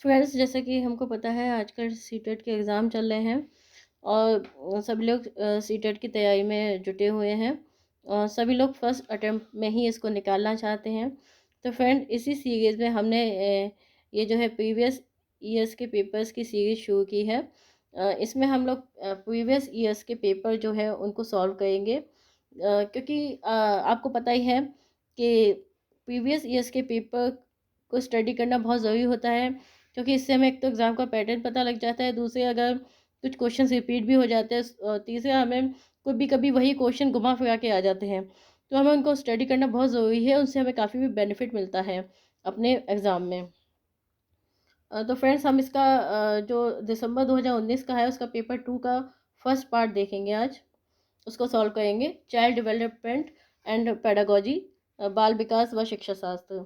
Friends, जैसे कि हमको पता है आजकल सीटेट के एग्ज़ाम चल रहे हैं और सभी लोग सीटेट की तैयारी में जुटे हुए हैं और सभी लोग फर्स्ट अटेम्प्ट में ही इसको निकालना चाहते हैं। तो फ्रेंड, इसी सीरीज़ में हमने ये जो है प्रीवियस ईयर्स के पेपर्स की सीरीज़ शुरू की है। इसमें हम लोग प्रीवियस ईयर्स के पेपर जो है उनको सॉल्व करेंगे, क्योंकि आपको पता ही है कि प्रीवियस ईयर्स के पेपर को स्टडी करना बहुत ज़रूरी होता है, क्योंकि इससे हमें एक तो एग्ज़ाम का पैटर्न पता लग जाता है, दूसरे अगर कुछ क्वेश्चंस रिपीट भी हो जाते हैं, और तीसरा हमें कभी कभी वही क्वेश्चन घुमा फिरा के आ जाते हैं, तो हमें उनको स्टडी करना बहुत ज़रूरी है। उनसे हमें काफ़ी भी बेनिफिट मिलता है अपने एग्ज़ाम में। तो फ्रेंड्स, हम इसका जो दिसंबर 2019 का है उसका पेपर 2 का फर्स्ट पार्ट देखेंगे आज। उसको सॉल्व करेंगे, चाइल्ड डेवलपमेंट एंड पेडागोजी, बाल विकास व शिक्षा शास्त्र।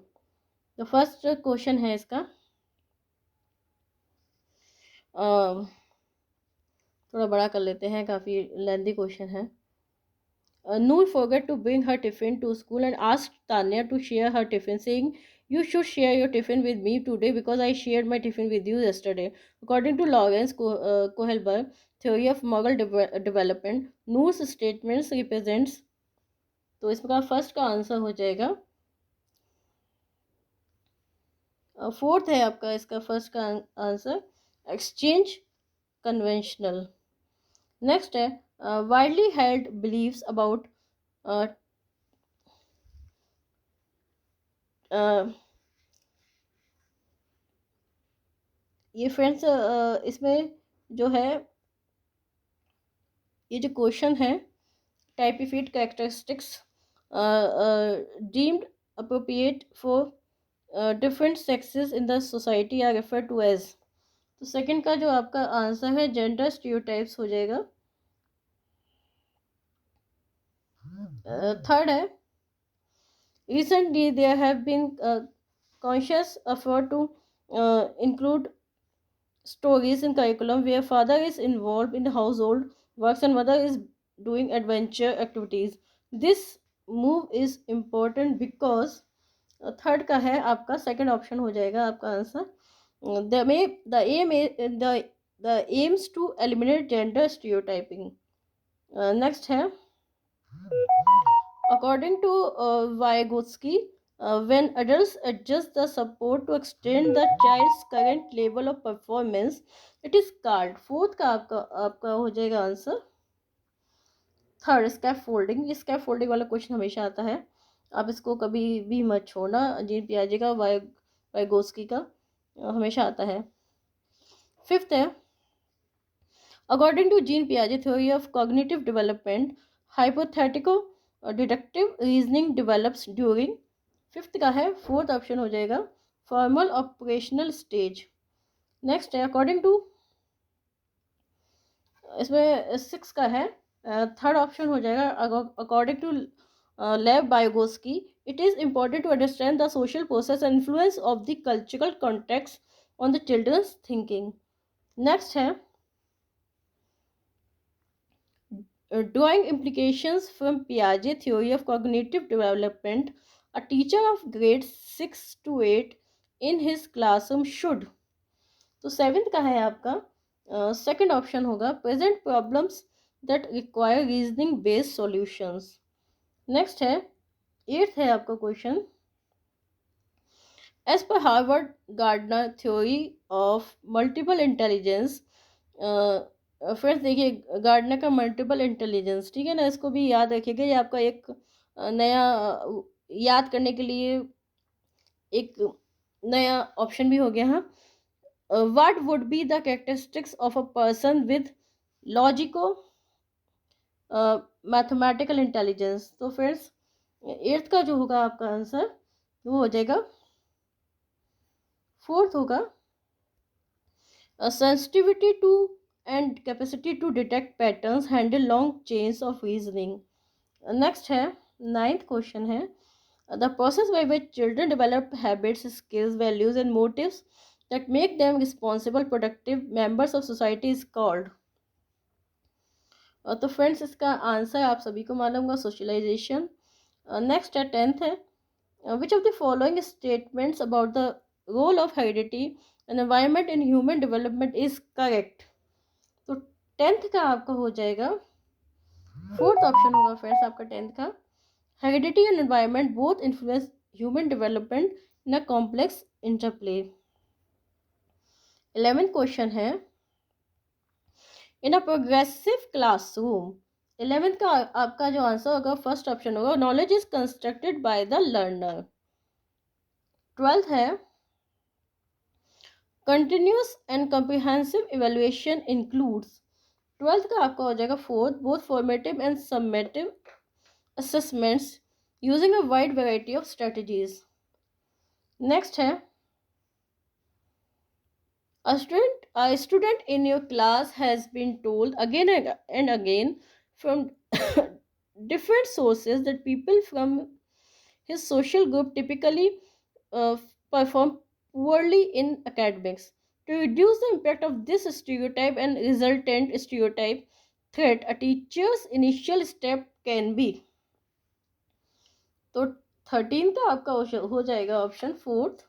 तो फर्स्ट क्वेश्चन है इसका, थोड़ा बड़ा कर लेते हैं, काफ़ी लेंदी क्वेश्चन है। Noor forgot to bring her tiffin to school and asked Tanya to share her tiffin, saying, "You should share your tiffin with me today because I shared my tiffin with you yesterday." According to Lawrence Kohlberg theory of Mughal development, Noor's statements represents, तो इसका first का answer हो जाएगा, fourth है आपका इसका first का answer, exchange conventional. Next है वाइडली हेल्ड बिलीव्स अबाउट, ये फ्रेंड्स इसमें जो है, ये जो क्वेश्चन है, typified characteristics deemed appropriate for different sexes in the society are refer to as, तो सेकंड का जो आपका आंसर है जेंडर स्टीरियोटाइप्स हो जाएगा। थर्ड है recently there have been conscious effort to include stories in curriculum where father is involved in the household works and mother is doing adventure activities. This move is important because third का है आपका second option हो जाएगा आपका answer, the aim the aims to eliminate gender stereotyping. Next है, according to Vygotsky, when adults adjust the support to extend the child's current level of performance, it is called, fourth का आपका हो जाएगा answer, third स्कैप folding. ये स्कैप folding वाला question हमेशा आता है, आप इसको कभी भी मत छोड़ना, जीन पियाजे का, वाइगोस्की का, हमेशा आता है। फिफ्थ है, अकॉर्डिंग टू जीन पियाजे theory of cognitive development, hypothetical deductive reasoning develops during, fifth का है, फोर्थ ऑप्शन हो जाएगा, फॉर्मल ऑपरेशनल स्टेज। नेक्स्ट है, अकॉर्डिंग टू, इसमें सिक्स का है, थर्ड ऑप्शन हो जाएगा, according to Lev Vygotsky, it is important to understand the social process and influence of the cultural context on the children's thinking. Next है, drawing implications from Piaget theory of cognitive development, a teacher of grades 6 to 8 in his classroom should, तो seventh का है आपका, second option होगा, present problems that require reasoning based solutions. Next है, eighth है आपका question, as per Harvard Gardner theory of multiple intelligence, friends देखिए, Gardner का मल्टीपल इंटेलिजेंस, ठीक है ना, इसको भी याद रखिएगा, ये आपका एक नया याद करने के लिए एक नया ऑप्शन भी हो गया। हाँ, what would be the characteristics of a person with logico mathematical intelligence, तो फ्रेंड्स एट्थ का जो होगा आपका आंसर वो हो जाएगा, फोर्थ होगा, sensitivity to and capacity to detect patterns, handle long chains of reasoning। Next है, नाइन्थ क्वेश्चन है, the process by which children develop habits, skills, values and motives that make them responsible, productive members of society is called, तो friends इसका answer आप सभी को मालूम होगा, socialisation. Next है, टेंथ है, which of the following statements about the role of heredity environment in human development is correct. तो 10th का आपका हो जाएगा, 4th ऑप्शन होगा फ्रेंड्स आपका 10th का। Heredity and environment both influence human development in a complex interplay. 11th question है, इन a progressive classroom. 11th का आपका जो आंसर होगा फर्स्ट ऑप्शन होगा, knowledge is constructed by the learner. 12th है, continuous and comprehensive evaluation includes. 12th का आपका हो जाएगा fourth, both formative and summative assessments using a wide variety of strategies. Next है, a student in your class has been told again and again from different sources that people from his social group typically perform poorly in academics. To reduce the impact of this stereotype and resultant stereotype threat, a teacher's initial step can be। तो 13 का आपका हो जाएगा option fourth,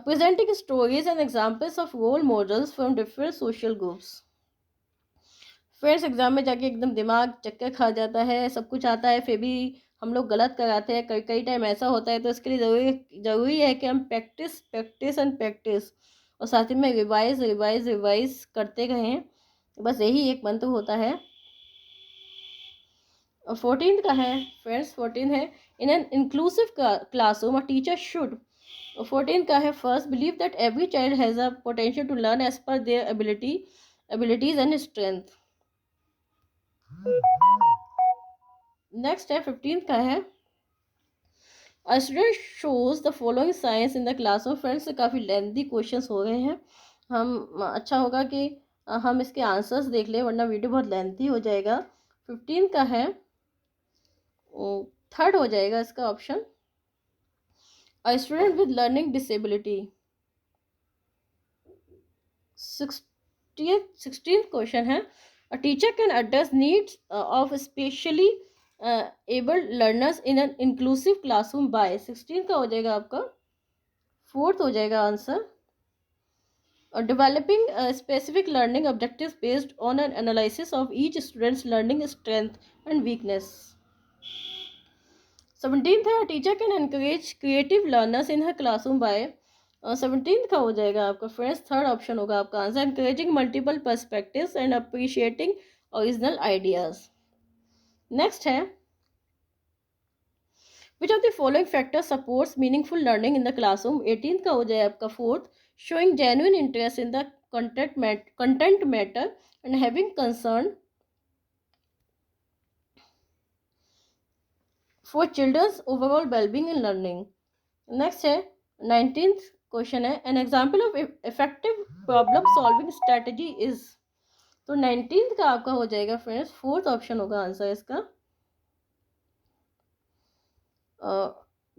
presenting stories and examples of role models from different social groups। Friends exam में जाके एकदम दिमाग चक्कर खा जाता है, सब कुछ आता है, फिर भी हम लोग गलत कराते हैं, कई कई टाइम ऐसा होता है। तो इसके लिए ज़रूरी है कि हम प्रैक्टिस प्रैक्टिस एंड प्रैक्टिस और साथ ही में रिवाइज रिवाइज रिवाइज करते रहें। बस यही एक मंत्र होता है। और 14 का है फ्रेंड्स, 14 है, in an inclusive classroom a teacher should. 14 का है, first believe that every child has a potential to learn as per their abilities and strength. Next है 15 का है, a student shows the following science in the classroom. Friends काफ़ी lengthy questions हो रहे हैं, हम अच्छा होगा कि हम इसके आंसर्स देख लें, वरना वीडियो बहुत लेंथी हो जाएगा। 15 का है, थर्ड हो जाएगा इसका option, a student with learning disability. 16th question है, a teacher can address needs of specially abled learners in an inclusive classroom by. 16 का हो जाएगा आपका फोर्थ हो जाएगा आंसर, और developing specific learning objectives based on an analysis of each students learning strength and weakness. 17th है, teacher can encourage creative learners in her classroom by. 17th का हो जाएगा आपका फ्रेंड्स थर्ड ऑप्शन होगा आपका answer, encouraging multiple perspectives and appreciating original ideas. Next है, which of the following factor supports meaningful learning in the classroom. 18th का हो जाए आपका fourth, showing genuine interest in the content matter and having concern for children's overall wellbeing in learning. Next है 19th question है, an example of effective problem solving strategy is. तो 19th का आपका हो जाएगा फ्रेंड्स फोर्थ ऑप्शन होगा answer इसका,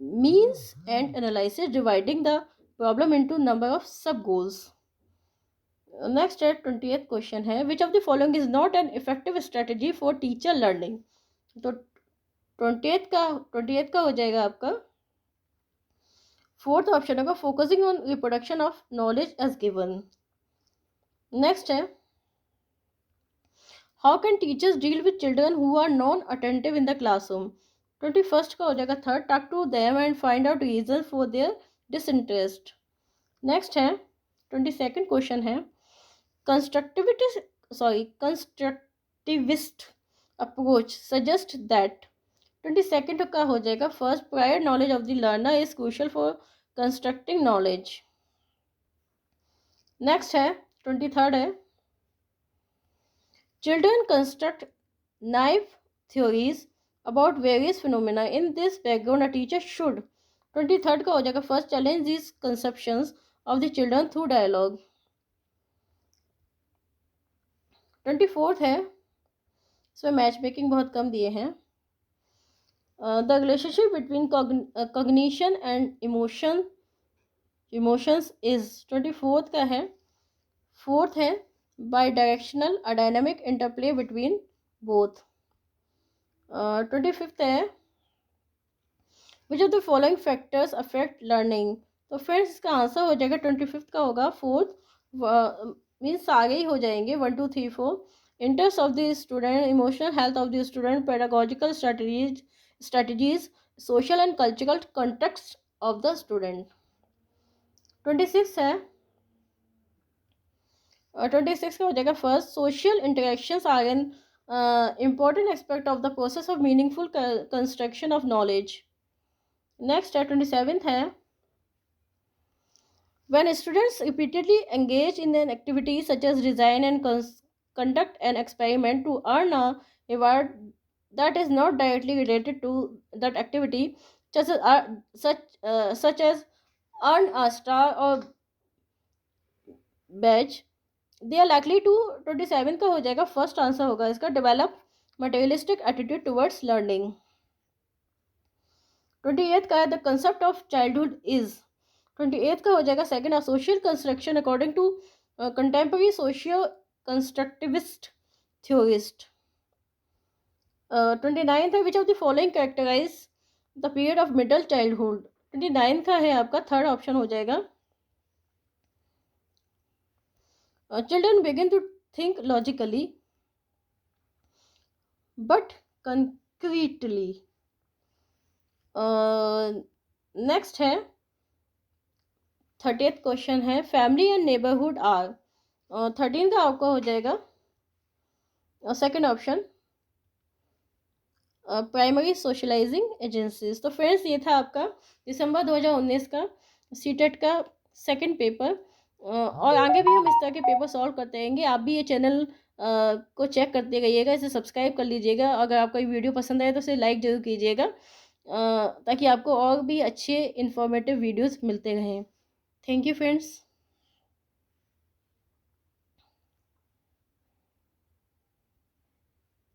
means and analysis dividing the problem into number of sub goals। Next है 20th क्वेश्चन है, which of the following is not an effective strategy for teacher learning. तो 20th का हो जाएगा आपका fourth option होगा, focusing on reproduction of knowledge as given. Next है, how can teachers deal with children who are non attentive in the classroom. 21st का हो जाएगा third, talk to them and find out reason for their disinterest. Next है 22nd question है, constructivist approach suggest that. 22nd का हो जाएगा first, prior knowledge of the learner is crucial for constructing knowledge. Next है 23rd है, children construct naive theories about various phenomena in this background a teacher should. 23rd का हो जाएगा first, challenge this conceptions of the children through dialogue. 24th है, इसमें match making बहुत कम दिए हैं, the relationship between cognition and emotions is. 24th का है फोर्थ है, bidirectional a dynamic interplay between both. 25th है, which of the following factors affect learning. तो फ्रेंड्स इसका आंसर हो जाएगा 25th का होगा फोर्थ, मीन्स आगे ही हो जाएंगे 1 2 3 4। Interest of the student, emotional health of the student, pedagogical strategies, social and cultural context of the student. 26 है, 26 का हो जाएगा first, social interactions are an important aspect of the process of meaningful construction of knowledge। Next है 27th है, when students repeatedly engage in an activity such as design and conduct an experiment to earn a reward that is not directly related to that activity, such as earn a star or badge, they are likely to 27 का हो जाएगा first answer होगा इसका, develop materialistic attitude towards learning. 28 का है, the concept of childhood is. 28 का हो जाएगा second, social construction according to contemporary socio constructivist theorist. 29 है, which of the following characterize the period of middle childhood. 29 का है आपका थर्ड ऑप्शन हो जाएगा, children begin to think logically but concretely. Next है 30th क्वेश्चन है, family and neighbourhood are. 13 का आपका हो जाएगा second option, primary socializing agencies. तो फ्रेंड्स ये था आपका दिसंबर 2019 का सीटेट का सेकंड पेपर, और आगे भी हम इस तरह के पेपर सॉल्व करते रहेंगे। आप भी ये चैनल को चेक करते रहिएगा, इसे सब्सक्राइब कर लीजिएगा। अगर आपको ये वीडियो पसंद आए तो इसे लाइक ज़रूर कीजिएगा, ताकि आपको और भी अच्छे इन्फॉर्मेटिव वीडियोस मिलते रहें। Thank you friends.